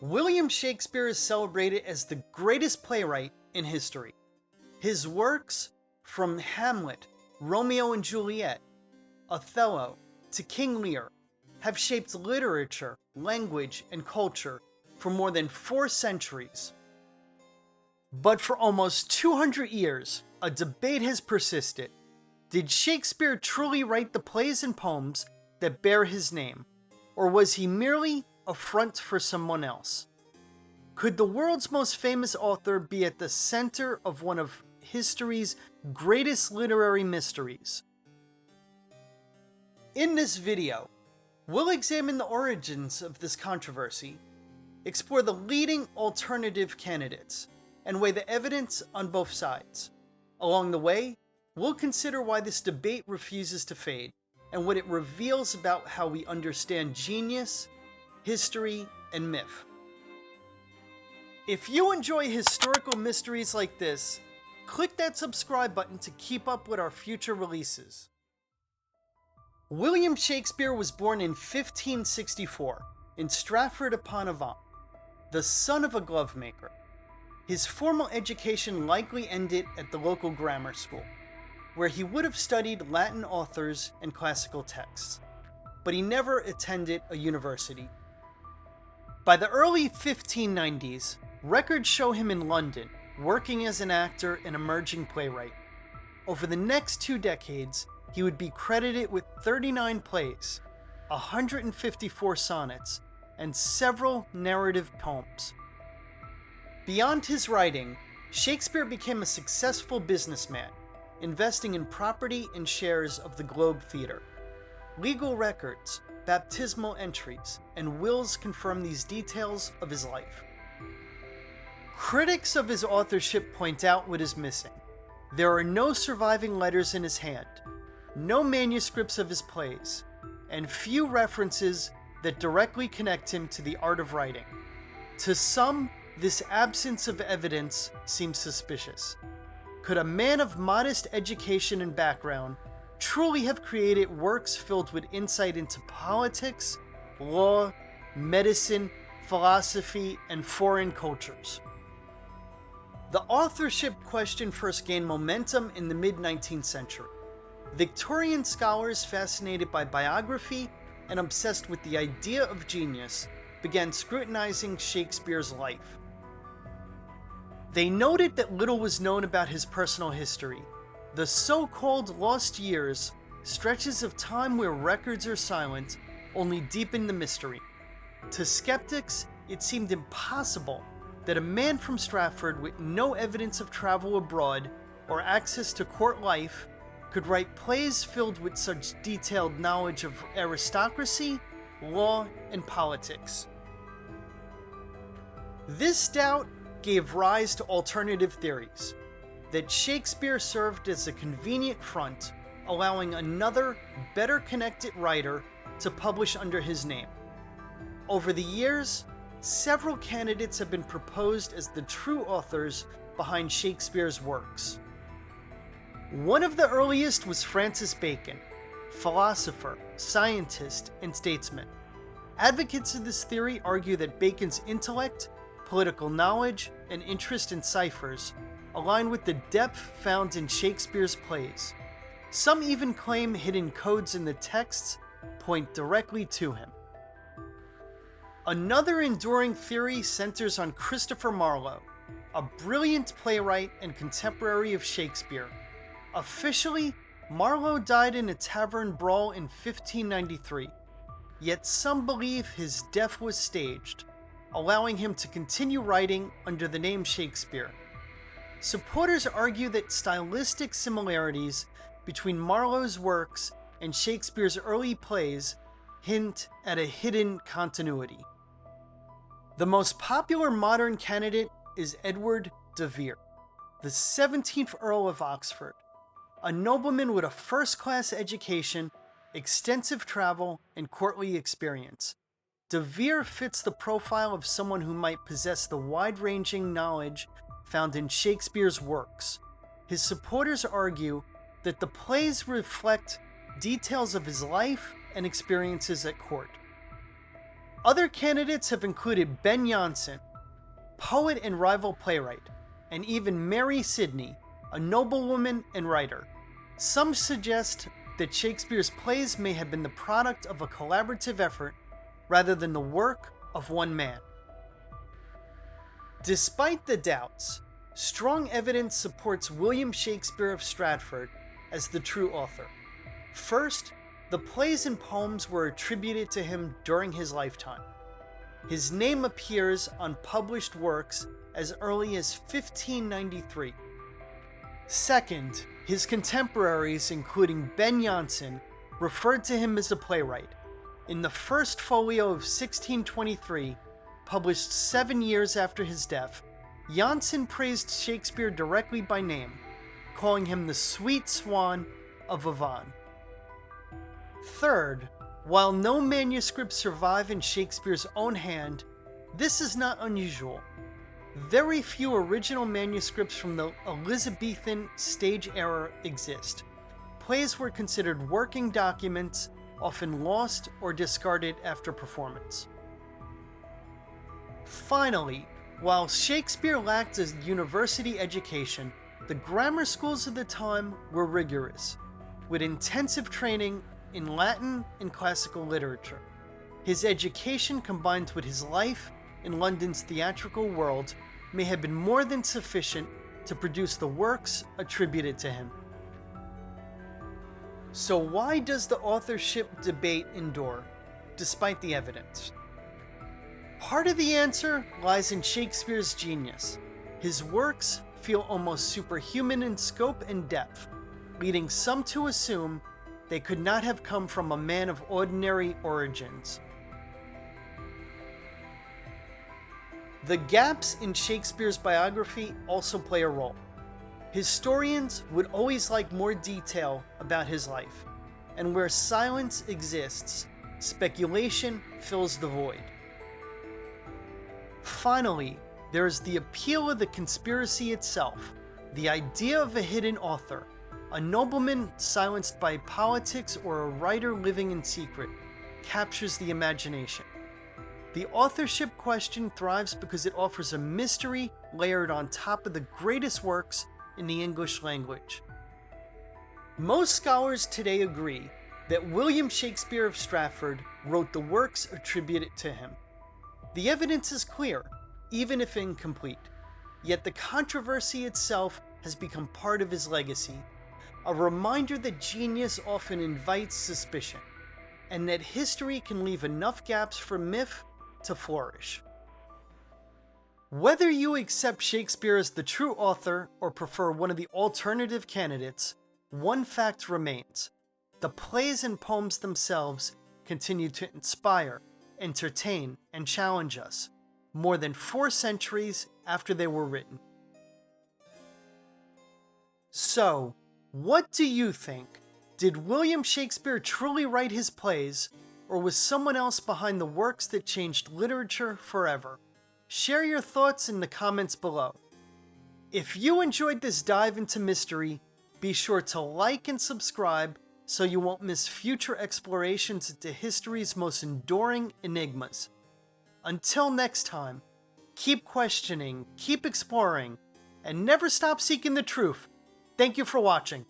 William Shakespeare is celebrated as the greatest playwright in history. His works, from Hamlet, Romeo and Juliet, Othello, to King Lear, have shaped literature, language, and culture for more than 4 centuries. But for almost 200 years, a debate has persisted. Did Shakespeare truly write the plays and poems that bear his name, or was he merely a front for someone else? Could the world's most famous author be at the center of one of history's greatest literary mysteries? In this video, we'll examine the origins of this controversy, explore the leading alternative candidates, and weigh the evidence on both sides. Along the way, we'll consider why this debate refuses to fade, and what it reveals about how we understand genius, history, and myth. If you enjoy historical mysteries like this, click that subscribe button to keep up with our future releases. William Shakespeare was born in 1564 in Stratford upon Avon, the son of a glovemaker. His formal education likely ended at the local grammar school, where he would have studied Latin authors and classical texts, but he never attended a university. By the early 1590s, records show him in London, working as an actor and emerging playwright. Over the next 2 decades, he would be credited with 39 plays, 154 sonnets, and several narrative poems. Beyond his writing, Shakespeare became a successful businessman, investing in property and shares of the Globe Theatre. Legal records, baptismal entries, and wills confirm these details of his life. Critics of his authorship point out what is missing. There are no surviving letters in his hand, no manuscripts of his plays, and few references that directly connect him to the art of writing. To some, this absence of evidence seems suspicious. Could a man of modest education and background truly have created works filled with insight into politics, law, medicine, philosophy, and foreign cultures? The authorship question first gained momentum in the mid-19th century. Victorian scholars fascinated by biography and obsessed with the idea of genius began scrutinizing Shakespeare's life. They noted that little was known about his personal history. The so-called lost years, stretches of time where records are silent, only deepened the mystery. To skeptics, it seemed impossible that a man from Stratford with no evidence of travel abroad or access to court life could write plays filled with such detailed knowledge of aristocracy, law, and politics. This doubt gave rise to alternative theories, that Shakespeare served as a convenient front, allowing another, better connected writer to publish under his name. Over the years, several candidates have been proposed as the true authors behind Shakespeare's works. One of the earliest was Francis Bacon, philosopher, scientist, and statesman. Advocates of this theory argue that Bacon's intellect, political knowledge, and interest in ciphers align with the depth found in Shakespeare's plays. Some even claim hidden codes in the texts point directly to him. Another enduring theory centers on Christopher Marlowe, a brilliant playwright and contemporary of Shakespeare. Officially, Marlowe died in a tavern brawl in 1593, yet some believe his death was staged, allowing him to continue writing under the name Shakespeare. Supporters argue that stylistic similarities between Marlowe's works and Shakespeare's early plays hint at a hidden continuity. The most popular modern candidate is Edward de Vere, the 17th Earl of Oxford, a nobleman with a first-class education, extensive travel, and courtly experience. De Vere fits the profile of someone who might possess the wide-ranging knowledge found in Shakespeare's works. His supporters argue that the plays reflect details of his life and experiences at court. Other candidates have included Ben Jonson, poet and rival playwright, and even Mary Sidney, a noblewoman and writer. Some suggest that Shakespeare's plays may have been the product of a collaborative effort rather than the work of one man. Despite the doubts, strong evidence supports William Shakespeare of Stratford as the true author. First, the plays and poems were attributed to him during his lifetime. His name appears on published works as early as 1593. Second, his contemporaries, including Ben Jonson, referred to him as a playwright. In the first folio of 1623, published 7 years after his death, Jonson praised Shakespeare directly by name, calling him the sweet swan of Avon. Third, while no manuscripts survive in Shakespeare's own hand, this is not unusual. Very few original manuscripts from the Elizabethan stage era exist. Plays were considered working documents, often lost or discarded after performance. Finally, while Shakespeare lacked a university education, the grammar schools of the time were rigorous, with intensive training in Latin and classical literature. His education, combined with his life in London's theatrical world, may have been more than sufficient to produce the works attributed to him. So why does the authorship debate endure, despite the evidence? Part of the answer lies in Shakespeare's genius. His works feel almost superhuman in scope and depth, leading some to assume they could not have come from a man of ordinary origins. The gaps in Shakespeare's biography also play a role. Historians would always like more detail about his life, and where silence exists, speculation fills the void. Finally, there is the appeal of the conspiracy itself, the idea of a hidden author, a nobleman silenced by politics or a writer living in secret, captures the imagination. The authorship question thrives because it offers a mystery layered on top of the greatest works in the English language. Most scholars today agree that William Shakespeare of Stratford wrote the works attributed to him. The evidence is clear, even if incomplete, yet the controversy itself has become part of his legacy, a reminder that genius often invites suspicion, and that history can leave enough gaps for myth to flourish. Whether you accept Shakespeare as the true author or prefer one of the alternative candidates, one fact remains: the plays and poems themselves continue to inspire, entertain, and challenge us, more than 4 centuries after they were written. So, what do you think? Did William Shakespeare truly write his plays, or was someone else behind the works that changed literature forever? Share your thoughts in the comments below. If you enjoyed this dive into mystery, be sure to like and subscribe so you won't miss future explorations into history's most enduring enigmas. Until next time, keep questioning, keep exploring, and never stop seeking the truth. Thank you for watching.